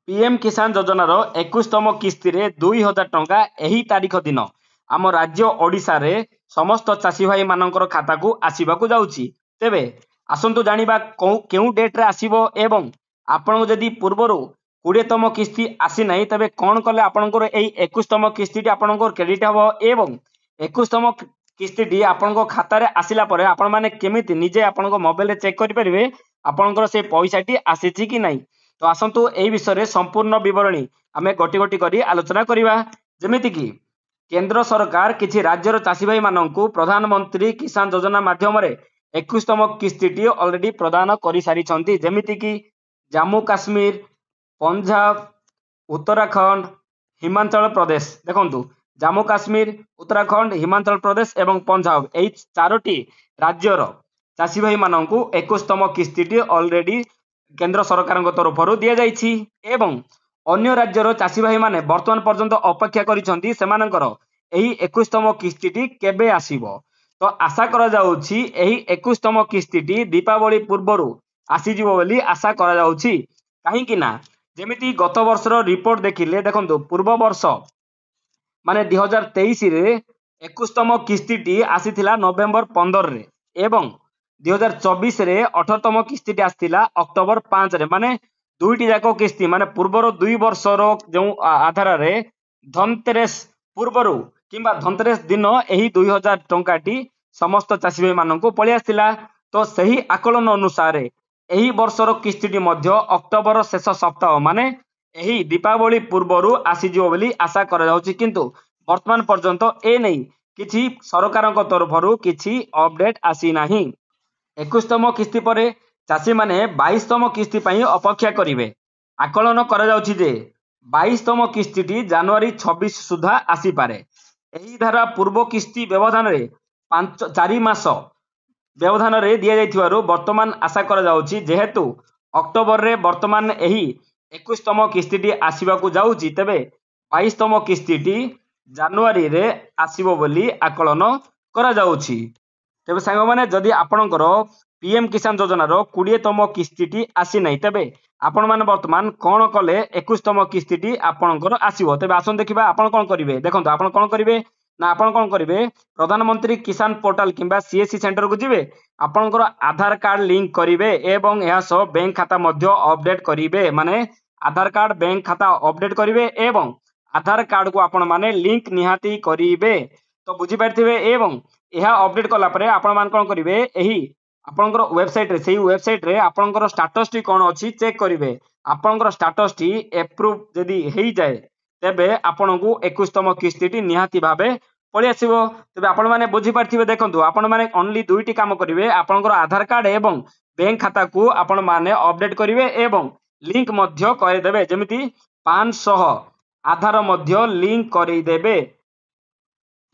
PM किसान योजनार 21तम किस्ती रे 2000 टंका एही तारीख दिन आम राज्य ओडिशा रे समस्त चाषी भाई मानकर खाता को आसीबाकू जाउची। तेबे आसंतु जानिबा केउ डेट रे आसीबो एवं आपन जदि पूर्वरु 20तम किस्ती आसी नाही तबे कोन कले आपनकर एही 21तम किस्ती टी आपनकर क्रेडिट हबो एवं 21तम किस्ती टी आपनको खाता रे आसिला परे आपन माने केमिति निजे आपनको मोबाइल रे चेक करि परिबे आपनकर से पैसा टी आसीची कि नाही। तो आसंतु एही विषय रे संपूर्ण विवरणी आमे गोटी गोटी करी आलोचना करिबा। जेमिति कि केंद्र सरकार किछि राज्यर चाषी भाई माननकु प्रधानमंत्री किसान योजना माध्यम रे 21तम किस्ती टी ऑलरेडी प्रदान करि सारी छंती। जेमिति कि जम्मू काश्मीर, पंजाब, उत्तराखंड, हिमाचल प्रदेश देखंतु जम्मू काश्मीर, उत्तराखंड, हिमाचल प्रदेश एवं पंजाब एही चारोटी राज्यर चाषी भाई माननकु 21तम किस्ती टी ऑलरेडी केंद्र सरकार तरफ दि जाइछि एवं अन्य राज्यर चाषी भाई माने वर्तमान पर्यंत अपेक्षा करिसंती सेमानकर एही 21तम किस्ती टी केबे आसीबो। तो आशा करा जाउछि एही 21तम किस्ती टी दीपावली पूर्वरु आसीजिवो बोली आशा करा जाउछि। काहे कि ना जेमिति गत वर्षर रिपोर्ट देखिले देखंतु पूर्व वर्ष माने 2023 रे 21तम किस्ती टी आसीथिला नवेम्बर 15 रे एवं 2024 रे 18तम किस्ती टी आसीथिला अक्टोबर 5 रे माने दुईटी जाको किस्ती माने पूर्वर 2 वर्षर जो आधार रे धनतेरस पूर्वरु किंबा धनतेरस दिन एही 2000 टंका टी समस्त चाषी भाई माननकु पळि आसीला। तो सही आकलन अनुसार एही वर्षर किस्ती टी मध्य अक्टोबर शेष सप्ताह माने एही दीपावली पूर्वरु आसीजिवो बोली आशा करा जाउछि। किंतु वर्तमान पर्यंत ए नै किछि सरकारक तरफरु किछि अपडेट आसी नाही। 21तम किस्ती परे चाषी माने 22तम किस्ती पई अपेक्षा करिवे। आकलन करा जाउछि जे 22तम किस्ती टी जनवरी 26 सुधा आसी पारे। एही धारा पूर्व किस्ती व्यवधान रे 4 मास व्यवधान रे दिया जाइथिबारु वर्तमान आशा करा जाउछि जेहेतु अक्टोबर रे वर्तमान एही 21तम किस्ती टी आसीबाकू जाउछि तेबे 22तम किस्ती टी जनवरी रे आसीबो बोली आकलन करा जाउछि। तेबे सांग माने जदि आपनकर पीएम किसान योजनार 20तम किस्ती टी आसी नाही तेबे आपण माने वर्तमान कोन कले 21तम किस्ती टी आपनकर आसीबो। तेबे आसन देखिबा आपण कोन करिवे। देखंतु आपण कोन करिवे ना आपण कोन करिवे प्रधानमंत्री किसान पोर्टल किंबा सीएससी सेंटर को जिवे आपनकर आधार कार्ड लिंक करिवे एवं एहा सो बैंक खाता मध्य अपडेट करिवे। माने आधार कार्ड बैंक खाता अपडेट करिवे एवं आधार कार्ड को आपण माने लिंक निहाती करिवे। तो बुझी पारथिबे एवं एहा अपडेट कला परे आपण मान कोन करिवे एही आपनकर वेबसाइट रे सेही वेबसाइट रे आपनकर स्टेटस टी कोन अछि चेक करिवे। आपनकर स्टेटस टी अप्रूव जदी हेई जाय तेबे आपनकु 21तम किस्ती टी निहाती भाबे पळि आसीबो। तेबे आपण माने बुझी पारथिबे। देखंतु आपण माने ओनली दुईटी काम करिवे आपनकर आधार कार्ड एवं बैंक खाता को आपण माने अपडेट करिवे एवं लिंक मध्य करि देबे। जेमिति 500 आधार मध्य लिंक करि देबे।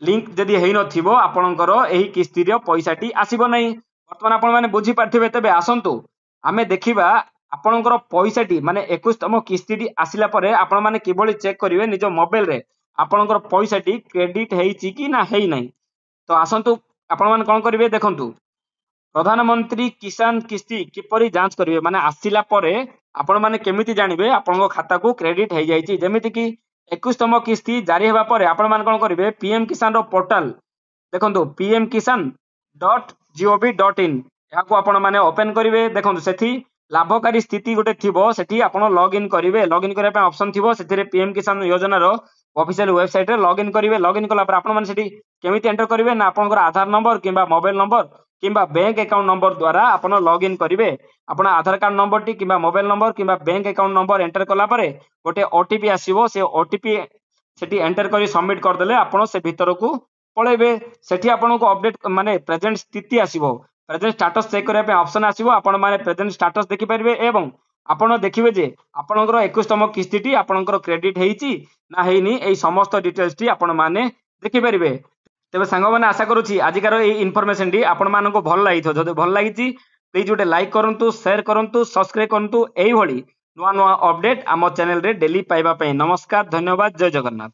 लिंक जदि हेई नथिबो आपनकर एही किस्ती रो पैसा टी आसीबो नाही। वर्तमान आपण माने बुझी पारथिबे। तेबे आसंतु आमे देखिबा आपनकर पैसा टी माने 21तम किस्ती टी आसिला परे आपण माने किबोली चेक करिवे निजो मोबाइल रे आपनकर पैसा टी क्रेडिट हेईची कि ना हेई नाही। तो आसंतु आपण माने कोन करिवे देखंतु प्रधानमंत्री किसान किस्ती किपरि जांच करिवे माने आसिला परे आपण माने केमिति जानिबे आपनकर खाता को क्रेडिट हेई जाईची। जेमिति कि 21तम किस्ती जारी हेबा परे आपण माने कोन करिवे पीएम किसान रो पोर्टल देखंतु pmkisan.gov.in याको आपण माने ओपन करिवे। देखंतु सेठी लाभकारी स्थिति गोटे थिबो सेठी आपण लॉगिन करिवे। लॉगिन करिया पे ऑप्शन थिबो सेथिरे पीएम किसान योजना रो ऑफिशियल वेबसाइट रे लॉगिन करिवे। लॉगिन कला पर आपण माने सेठी केमिति एंटर करिवे ना आपनकर आधार नंबर किंबा मोबाइल नंबर किंबा बैंक अकाउंट नंबर द्वारा आपण लॉगिन करिवे। आपण आधार कार्ड नंबर टी किंबा मोबाइल नंबर किंबा बैंक अकाउंट नंबर एंटर कला परे गोटे ओटीपी आसीबो। से ओटीपी सेठी एंटर करी सबमिट कर देले आपण से भीतर को पळेबे। सेठी आपण को अपडेट माने प्रेजेंट स्थिति आसीबो। प्रेजेंट स्टेटस चेक करिया पे ऑप्शन आसीबो। आपण माने प्रेजेंट स्टेटस देखि परिबे एवं आपण देखिबे जे आपनकर 21तम किस्ती टी आपनकर क्रेडिट हेईची ना हेईनी एई समस्त डिटेल्स टी आपण माने देखि परिबे। तेबे सांग माने आशा करूची आजिकार एई इन्फॉर्मेशन टी आपण मानको भल लागिथो। जदि भल लागिची प्लीज गोटे लाइक करंतु, शेयर करंतु, सब्सक्राइब करंतु। एई भली नुआ नुआ अपडेट आम चैनल रे डेली पाइबा पई। नमस्कार, धन्यवाद, जय जगन्नाथ।